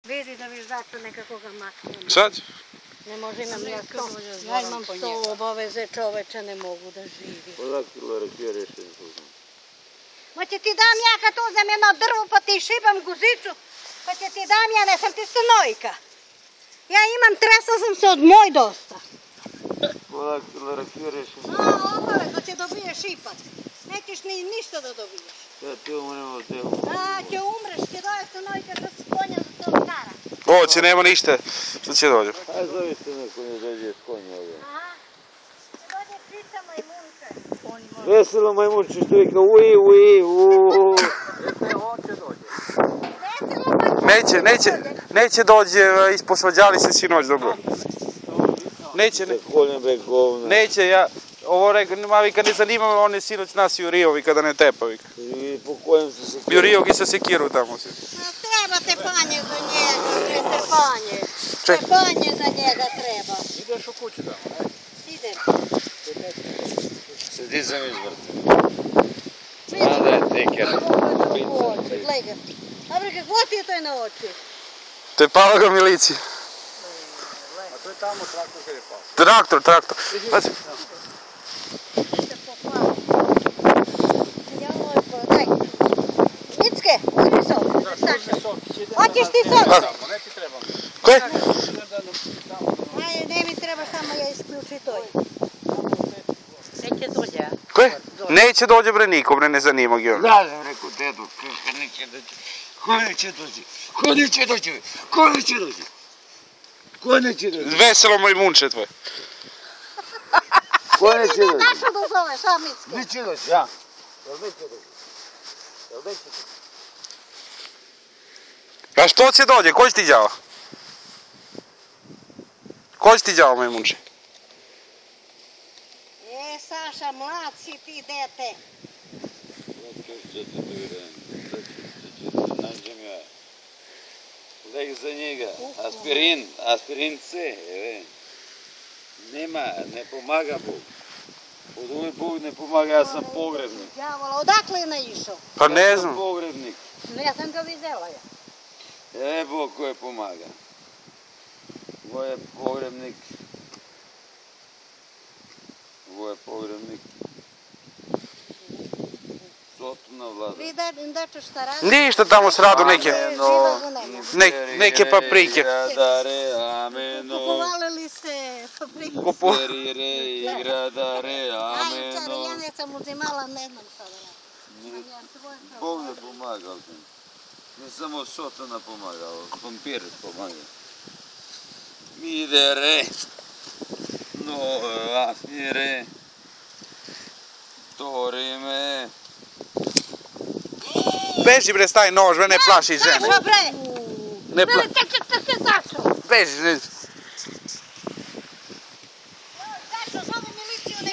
Vidi da viš zato nekako maknemo. Sad? Ne može imam ja to. Ja imam to obaveze, čoveče, ne mogu da živim. Ma će ti dam ja kad uzem jedno drvo pa ti šibam guzicu, pa će ti dam ja, ne sam ti stanojka. Ja imam, tresla sam se od moj dosta. Obavezno će dobiješ šipat. Nećeš ni ništa da dobiješ. Će umreš, će doje stanojka kad se konja za to kara. Oće, nema ništa. Što će dođe? Aj zovite neko ne dođe s konja ovdje. Aha. Će dođe ptica majmunče. Veselo majmunče što vika ui, ui, uuu. Neće dođe, isposvađali se sinoć dobro. Neće, ja, ovo Mavika ne zanima, on je sinoć nas Jurijovi kada ne tepavik. I po kojem se sekiru? Jurijovi se sekiru tamo se. Treba tepanje za njega, tepanje. Tepanje za njega treba. Ideš u kuću tamo? Idem. Sedi sam izvrti. Zna da je teker. Gledaj ga. Dobro, kako ti je to na oči? To je pala ga milicija. A to je tamo traktor kad je pao. Traktor. Pazi. Micke, uzmi sol. Hoćeš ti sol? Ne ti trebam. Koje? Ne mi treba samo ja isključi to. Neće dođe. Koje? Neće dođe bre nikom, ne zanima ga. Da sam rekao dedu, neće dođe. Ko neće dođe? Ko neće dođe? Ko neće dođe? Ko neće dođe? Veselo majmunče tvoje. Ko neće dođe? Našu da zoveš, a Micke? Neće dođe, ja. Jel neće dođe? Jel neće dođe? A što će dođe? Ko će ti đava? Ko će ti đava majmunče? Saša, mlad si ti, dete. Nađem ja. Lek za njega. Aspirin C. Nema, ne pomaga Bog. Od ovaj Bog ne pomaga, ja sam pogrebnik. Djavola, odakle je naišao? Pa ne Ja sam znam. pogrebnik. Ja sam ga vidjela ja. Bog koje pomaga. Ovo je pogrebnik. Ovo je pogrebnik. Sotuna vlada. Vi daču šta radi? Ništa tamo s radu neke paprike. Gradare, ameno. Kupovalili ste paprike. Serire i gradare, ameno. Ja ne sam uzimala, ne znam šta da radim. Bog ne pomaga. Ne samo Sotuna pomaga, vampir pomaga. Midere. No, asnire. Torime. Beži bre, stavi nož, bre, ne plaši žene. Sašo bre! Ne plaši. Te Sašo! Beži. Sašo, zove miliciju, ne